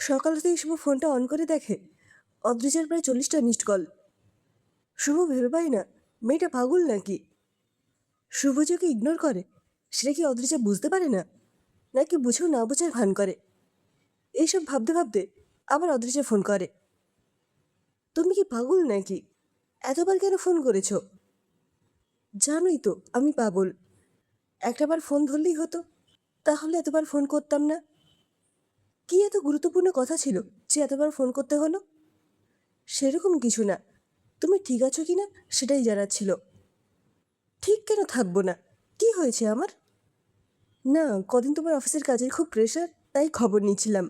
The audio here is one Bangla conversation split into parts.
সকাল থেকেই শুভ ফোনটা অন করে দেখে অদ্রিজার প্রায় 40টা মিসড কল। শুভ ভেবে পায় না মেয়েটা পাগল নাকি। শুভ যে ওকে ইগনোর করে সেটা কি অদ্রিজা বুঝতে পারে না, নাকি বুঝেও না বোঝার ভান করে। এইসব ভাবতে ভাবতে আবার অদ্রিজা ফোন করে। তুমি কি পাগল নাকি, এতবার কেন ফোন করেছো? জানোই তো আমি পাগল, একটাবার ফোন ধরলেই হতো, তাহলে এতবার ফোন করতাম না। কি এত গুরুত্বপূর্ণ কথা ছিল যে এতবার ফোন করতে হলো? সেরকম কিছু না, তুমি ঠিক আছো কি না সেটাই জানার ছিল। ঠিক কেন থাকবো না, কি হয়েছে আমার? না, কদিন তোমার অফিসের কাজের খুব প্রেশার, তাই খবর নিচ্ছিলাম।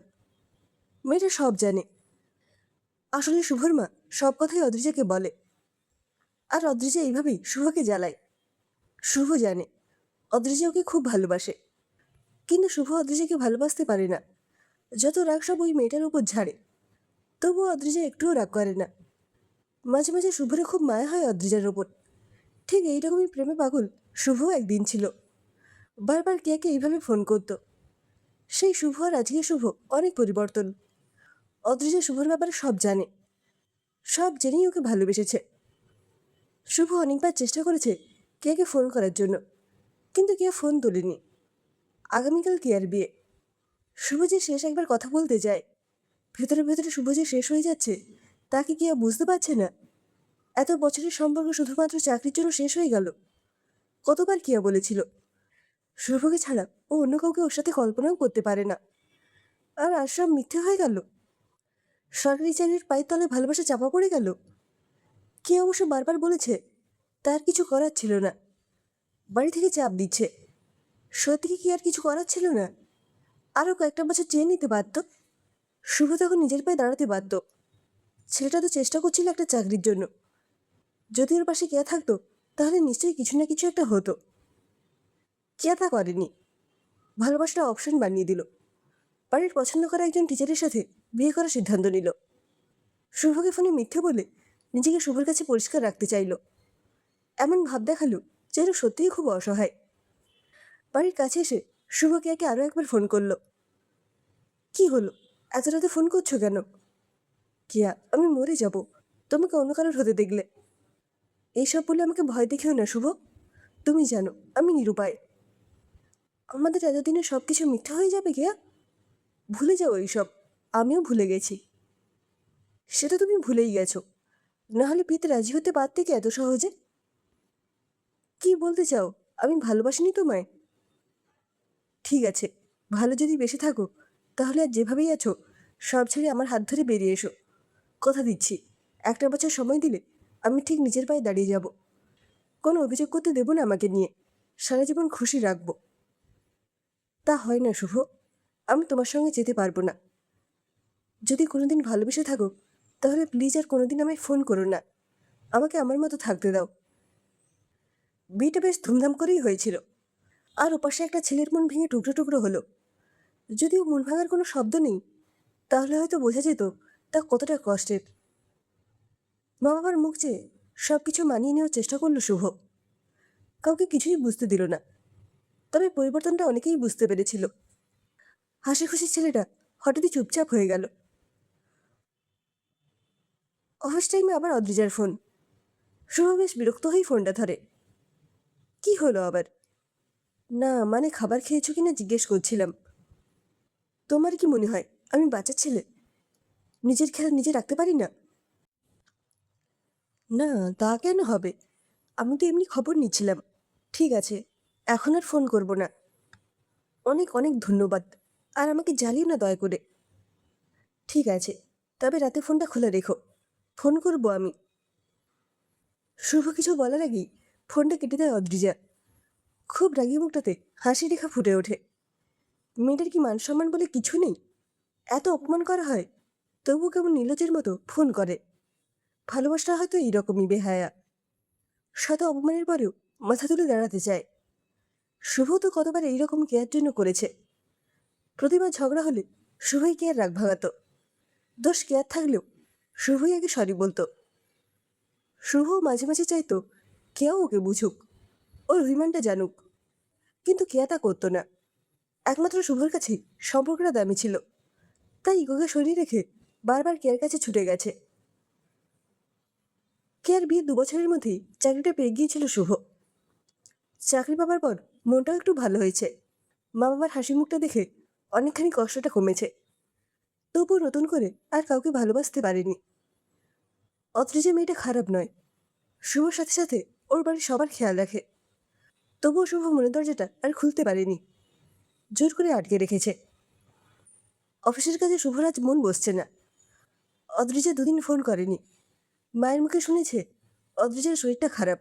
মেয়েটা সব জানে। আসলে শুভর মা সব কথাই অদ্রিজাকে বলে, আর অদ্রিজা এইভাবেই শুভকে জ্বালায়। শুভ জানে অদ্রিজা ওকে খুব ভালোবাসে, কিন্তু শুভ অদ্রিজাকে ভালোবাসতে পারে না। যত রাগ সব ওই মেয়েটার উপর ঝাড়ে, তবুও অদ্রিজা একটুও রাগ করে না। মাঝে মাঝে শুভরে খুব মায়া হয় অদ্রিজার ওপর। ঠিক এইরকমই প্রেমে পাগল শুভ একদিন ছিল। বারবার কে এইভাবে ফোন করতো। সেই শুভ আর আজকে শুভ অনেক পরিবর্তন। অদ্রিজা শুভর ব্যাপারে সব জানে, সব জেনেই ওকে ভালোবেসেছে। শুভ অনেকবার চেষ্টা করেছে কেয়াকে ফোন করার জন্য, কিন্তু কেয়া ফোন তোলেনি। আগামীকাল কেয়ার বিয়ে। শুভ যে শেষ একবার কথা বলতে যায়, ভেতরে ভেতরে শুভ যে শেষ হয়ে যাচ্ছে তাকে কেয়া বুঝতে পারছে না। এত বছরের সম্পর্ক শুধুমাত্র চাকরির জন্য শেষ হয়ে গেল। কতবার কেয়া বলেছিল শুভকে ছাড়া ও অন্য কাউকে ওর সাথে কল্পনাও করতে পারে না, আর আজ সব মিথ্যে হয়ে গেল। সরকারি চাকরির পায়ের তলে ভালোবাসা চাপা পড়ে গেল। কে অবশ্য বারবার বলেছে তার কিছু করার ছিল না, বাড়ি থেকে চাপ দিচ্ছে। সত্যি কি আর কিছু করার ছিল না? আরও কয়েকটা বছর চেয়ে নিতে পারত। শুভ তখন নিজের পায়ে দাঁড়াতে বাধ্য। ছেলেটা তো চেষ্টা করছিল একটা চাকরির জন্য। যদি ওর পাশে কেয়া থাকতো তাহলে নিশ্চয়ই কিছু না কিছু একটা হতো। কেয়া তা করেনি, ভালোবাসাটা অপশন বানিয়ে দিল। বাড়ির পছন্দ করা একজন টিচারের সাথে বিয়ে করার সিদ্ধান্ত নিল। শুভকে ফোনে মিথ্যে বলে নিজেকে শুভর কাছে পরিষ্কার রাখতে চাইল। এমন ভাব দেখালো যেন সত্যিই খুব অসহায়। বাড়ির কাছে এসে শুভ কেয়াকে আরও একবার ফোন করলো। কি হলো, এত রাতে ফোন করছো কেন? কেয়া, আমি মরে যাব তোমাকে অন্য কারোর হতে দেখলে। এইসব বলে আমাকে ভয় দেখিও না শুভ, তুমি জানো আমি নিরুপায়। আমাদের এতদিনে সব কিছু মিথ্যা হয়ে যাবে কেয়া। ভুলে যাও এইসব, আমিও ভুলে গেছি। সেটা তুমি ভুলেই গেছো, নাহলে বিয়েতে রাজি হতে পারতে কি এত সহজে? কি বলতে চাও, আমি ভালোবাসিনি তোমায়? ঠিক আছে, ভালো যদি বেশি থাকো তাহলে আর যেভাবেই আছো সব ছেড়ে আমার হাত ধরে বেরিয়ে এসো। কথা দিচ্ছি, একটা বছর সময় দিলে আমি ঠিক নিজের পায়ে দাঁড়িয়ে যাব। কোনো অভিযোগ করতে দেবো না আমাকে নিয়ে, সারা জীবন খুশি রাখবো। তা হয় না শুভ, আমি তোমার সঙ্গে যেতে পারবো না। যদি কোনোদিন ভালোবেসে থাকো তাহলে প্লিজ আর কোনোদিন আমায় ফোন করো না, আমাকে আমার মতো থাকতে দাও। বিয়েটা বেশ ধুমধাম করেই হয়েছিল, আর ওপাশে একটা ছেলের মন ভেঙে টুকরো টুকরো হলো। যদিও মন ভাঙার কোনো শব্দ নেই, তাহলে হয়তো বোঝা যেত তা কতটা কষ্টের। মা বাবার মুখ চেয়ে সব কিছু মানিয়ে নেওয়ার চেষ্টা করলো শুভ। কাউকে কিছুই বুঝতে দিল না, তবে পরিবর্তনটা অনেকেই বুঝতে পেরেছিল। হাসি খুশি ছেলেটা হঠাৎই চুপচাপ হয়ে গেল। অফিস টাইমে আবার অদ্রিজার ফোন। শুভ বেশ বিরক্ত হয়েই ফোনটা ধরে। কি হলো আবার? না মানে খাবার খেয়েছো কিনা জিজ্ঞেস করছিলাম। তোমার কি মনে হয় আমি বাচ্চা ছেলে, নিজের খেয়াল নিজে রাখতে পারি না? না, তা কেন হবে, আমি তো এমনি খবর নিচ্ছিলাম। ঠিক আছে, এখন আর ফোন করব না। অনেক অনেক ধন্যবাদ, আর আমাকে জ্বালিও না দয়া করে। ঠিক আছে, তবে রাতে ফোনটা খোলা রেখো, ফোন করব আমি। শুভ কিছু বলার আগেই ফোনটা কেটে দেয় অদ্রিজা। খুব রাগি মুখটাতে হাসি রেখা ফুটে ওঠে। মেয়েটার কি মান সম্মান বলে কিছু নেই? এত অপমান করা হয়, তবুও কেমন নীলজের মতো ফোন করে। ভালোবাসা হয়তো এইরকমই বেহায়া, শত অপমানের পরেও মাথা তুলে দাঁড়াতে চায়। শুভ তো কতবার এইরকম কেয়ার জন্য করেছে। প্রতিবার ঝগড়া হলে শুভই কেয়ার রাগ ভাঙাতো। দোষ কেয়ার থাকলেও শুভই আগে সরি বলতো। শুভ মাঝে মাঝে চাইতো কেয়াও ওকে বুঝুক, ওর অভিমানটা জানুক, কিন্তু কেয়া তা করতো না। একমাত্র শুভর কাছে সম্পর্কটা দামি ছিল, তাই ইগোকে সরিয়ে রেখে বারবার কেয়ার কাছে ছুটে গেছে। কেয়ার বিয়ের 2 বছরের মধ্যেই চাকরিটা পেয়ে গিয়েছিল শুভ। চাকরি পাবার পর মনটাও একটু ভালো হয়েছে। মা বাবার হাসি মুখটা দেখে অনেকখানি কষ্টটা কমেছে। তবুও নতুন করে আর কাউকে ভালোবাসতে পারেনি। অথচ মেয়েটা খারাপ নয়, শুভর সাথে সাথে ওর বাড়ির সবার খেয়াল রাখে। তবুও শুভ মনের দরজাটা আর খুলতে পারেনি, জোর করে আটকে রেখেছে। অফিসের কাজে শুভর আজ মন বসছে না। অদ্রিজা 2 দিন ফোন করেনি। মায়ের মুখে শুনেছে অদ্রিজার শরীরটা খারাপ,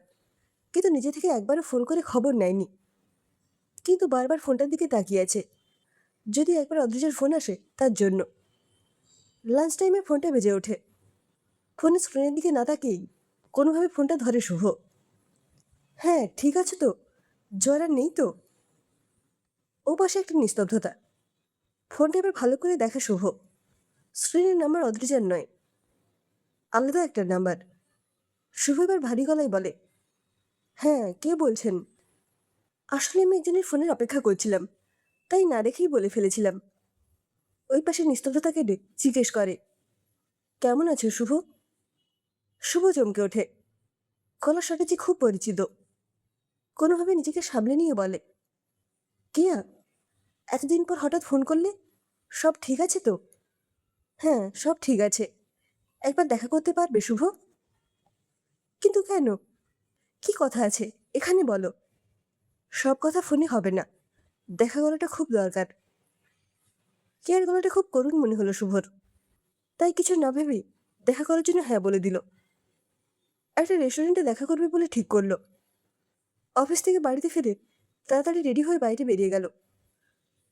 কিন্তু নিজে থেকে একবারও ফোন করে খবর নেয়নি। কিন্তু বারবার ফোনটার দিকে তাকিয়ে আছে, যদি একবার অদ্রিজার ফোন আসে তার জন্য। লাঞ্চ টাইমে ফোনটা বেজে ওঠে। ফোনের স্ক্রিনের দিকে না তাকিয়েই কোনোভাবে ফোনটা ধরে শুভ। হ্যাঁ, ঠিক আছে তো, জ্বর আর নেই তো? ও পাশে একটা নিস্তব্ধতা। ফোনটা এবার ভালো করে দেখা শুভ। স্ক্রিনের নাম্বার অদ্রিজার নয়, আলাদা একটা নাম্বার। শুভ এবার ভারী গলায় বলে, হ্যাঁ, কে বলছেন? আসলে আমি একজনের ফোনের অপেক্ষা করছিলাম, তাই না দেখেই বলে ফেলেছিলাম। ওই পাশে নিস্তব্ধতা কেটে জিজ্ঞেস করে, কেমন আছো শুভ? শুভ চমকে ওঠে। গলার স্বরটা যে খুব পরিচিত। কোনোভাবে নিজেকে সামলে নিয়ে বলে, কিয়া, এতদিন পর হঠাৎ ফোন করলে? সব ঠিক আছে তো? হ্যাঁ, সব ঠিক আছে। একবার দেখা করতে পারবে শুভ? কিন্তু কেন? কি কথা আছে এখানে বলো। সব কথা ফোনে হবে না, দেখা করাটা খুব দরকার। কেয়ার গলাটা খুব করুণ মনে হলো শুভর, তাই কিছু না ভেবে দেখা করার জন্য হ্যাঁ বলে দিল। একটা রেস্টুরেন্টে দেখা করবে বলে ঠিক করলো। অফিস থেকে বাড়িতে ফিরে তাড়াতাড়ি রেডি হয়ে বাইরে বেরিয়ে গেল।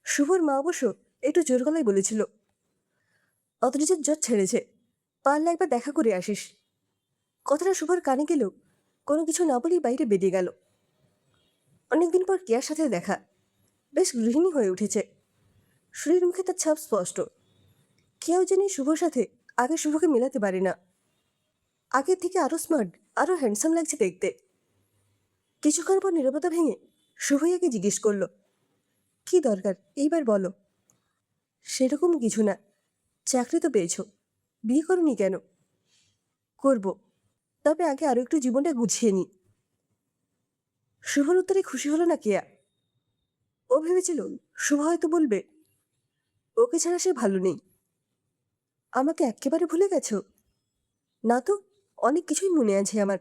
শুভর মা অবশ্য একটু জোর গলায় বলেছিল, অদ্রিজার জ্বর ছেড়েছে, পারলে একবার দেখা করে আসিস। কথাটা শুভর কানে গেলেও কোনো কিছু না বলেই বাইরে বেরিয়ে গেল। অনেকদিন পর কেয়ার সাথে দেখা। বেশ গৃহিণী হয়ে উঠেছে, শরীর মুখে তার ছাপ স্পষ্ট। কেউ জানি শুভর সাথে আগে শুভকে মেলাতে পারে না। আগের থেকে আরও স্মার্ট, আরও হ্যান্ডসাম লাগছে দেখতে। কিছুক্ষণ পর নীরবতা ভেঙে শুভইয়াকে জিজ্ঞেস করলো, কি দরকার এইবার বলো। সেরকম কিছু না, চাকরি তো পেয়েছো, বিয়ে করনি কেন? করব, তবে আগে আরও একটু জীবনটা গুছিয়ে নি। শুভর উত্তরে খুশি হলো না কেয়া। ও ভেবেছিল শুভ হয়তো বলবে, ওকে ছাড়া সে ভালো নেই। আমাকে একেবারে ভুলে গেছো? না তো, অনেক কিছুই মনে আছে আমার।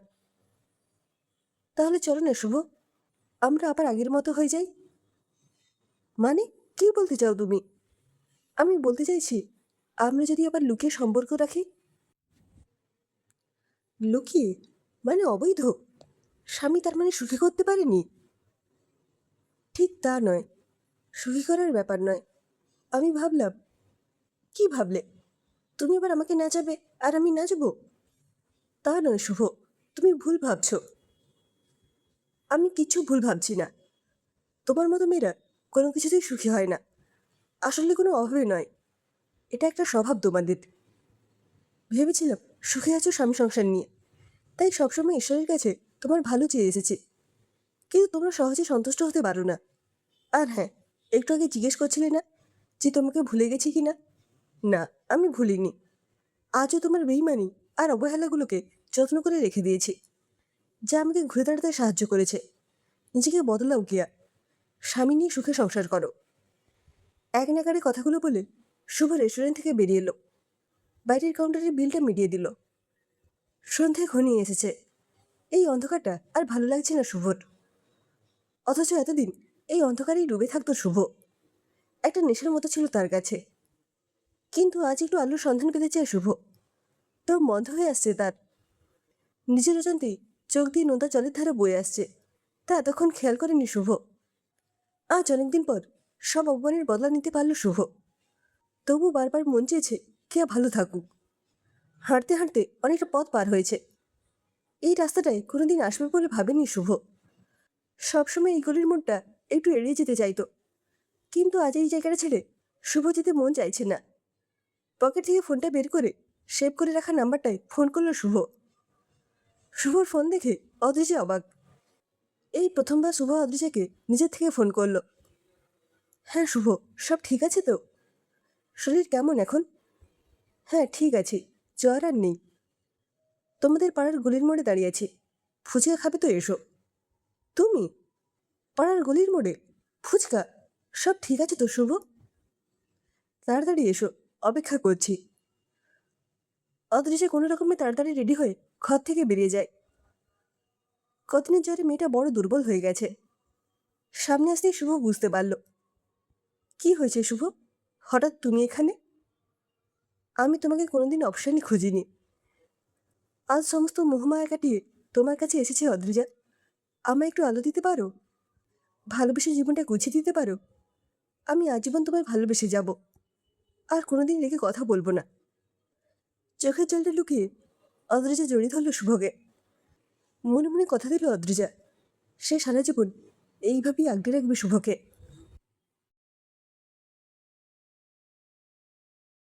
তাহলে চলো না শুভ, আমরা আবার আগের মতো হয়ে যাই। মানে, কি বলতে চাও তুমি? আমি বলতে চাইছি, আমরা যদি আবার লুকিয়ে সম্পর্ক রাখি। লুকিয়ে? মানে অবৈধ? স্বামী তার মানে সুখী করতে পারেনি? ঠিক তা নয়, সুখী করার ব্যাপার নয়। আমি ভাবলাম। কি ভাবলে? তুমি আবার আমাকে নাচাবে আর আমি নাচবো? তা নয় শুভ, তুমি ভুল ভাবছো। আমি কিছু ভুল ভাবছি না। তোমার মতো মেয়েরা কোনো কিছুতেই সুখী হয় না। আসলে কোনো অভাবে নয়, এটা একটা স্বভাব তোমাদের। ভেবেছিলাম সুখে আছো স্বামী সংসার নিয়ে, তাই সবসময় ঈশ্বরের কাছে তোমার ভালো চেয়ে এসেছি। কিন্তু তোমরা সহজে সন্তুষ্ট হতে পারো না। আর হ্যাঁ, একটু আগে জিজ্ঞেস করছিলে না যে তোমাকে ভুলে গেছি কি না? না, আমি ভুলিনি। আজও তোমার বেইমানি আর অবহেলাগুলোকে যত্ন করে রেখে দিয়েছি, যা আমাকে ঘুরে দাঁড়াতে সাহায্য করেছে। নিজেকে বদলাও গিয়া, স্বামী নিয়ে সুখে সংসার করো। এক নাগারে কথাগুলো বলে শুভ রেস্টুরেন্ট থেকে বেরিয়ে এলো। বাইরের কাউন্টারের বিলটা মিটিয়ে দিল। সন্ধে ঘনিয়ে এসেছে। এই অন্ধকারটা আর ভালো লাগছে না শুভর। অথচ এতদিন এই অন্ধকারেই ডুবে থাকতো শুভ। একটা নেশার মতো ছিল তার কাছে। কিন্তু আজ একটু আলোর সন্ধান পেতে চায় শুভ। দম বন্ধ হয়ে আসছে তার। নিজের অজান্তেই চোখ দিয়ে নোদা জলের ধারা বয়ে আসছে, তা এতক্ষণ খেয়াল করেনি শুভ। আজ অনেকদিন পর সব অপমানের বদলা নিতে পারল শুভ। তবু বারবার মন চেয়েছে কে ভালো থাকুক। হাঁটতে হাঁটতে অনেকটা পথ পার হয়েছে। এই রাস্তাটায় কোনোদিন আসবে বলে ভাবেনি শুভ। সবসময় এই গলির মোড়টা একটু এড়িয়ে যেতে চাইতো, কিন্তু আজ এই জায়গাটা ছেড়ে শুভ যেতে মন চাইছে না। পকেট থেকে ফোনটা বের করে সেভ করে রাখা নাম্বারটায় ফোন করলো শুভ। শুভর ফোন দেখে অদ্রিজা অবাক। এই প্রথমবার শুভ অদ্রিজাকে নিজের থেকে ফোন করলো। হ্যাঁ শুভ, সব ঠিক আছে তো? শরীর কেমন এখন? হ্যাঁ, ঠিক আছে, জ্বর আর নেই। তোমাদের পাড়ার গলির মোড়ে দাঁড়িয়ে আছি, ফুচকা খাবে তো এসো। তুমি? পাড়ার গলির মোড়ে? ফুচকা? সব ঠিক আছে তো শুভ? তাড়াতাড়ি এসো, অপেক্ষা করছি। অদৃশ্যে কোনো রকমে তাড়াতাড়ি রেডি হয়ে ঘর থেকে বেরিয়ে যায়। কদিনের জ্বরে মেয়েটা বড় দুর্বল হয়ে গেছে। সামনে আসতেই শুভ বুঝতে পারল। কি হয়েছে শুভ? হঠাৎ তুমি এখানে? আমি তোমাকে কোনোদিন অপশানই খুঁজিনি। আজ সমস্ত মোহমায়া কাটিয়ে তোমার কাছে এসেছে অদ্রিজা। আমায় একটু আলো দিতে পারো? ভালোবেসে জীবনটা গুছিয়ে দিতে পারো? আমি আজীবন তোমায় ভালোবেসে যাব, আর কোনোদিন রেখে কথা বলবো না। চোখের জলটা লুকিয়ে অদ্রিজা জড়িয়ে ধরল শুভকে। মনে মনে কথা দিল অদ্রিজা, সে সারা জীবন এইভাবেই আগলে রাখবে শুভকে।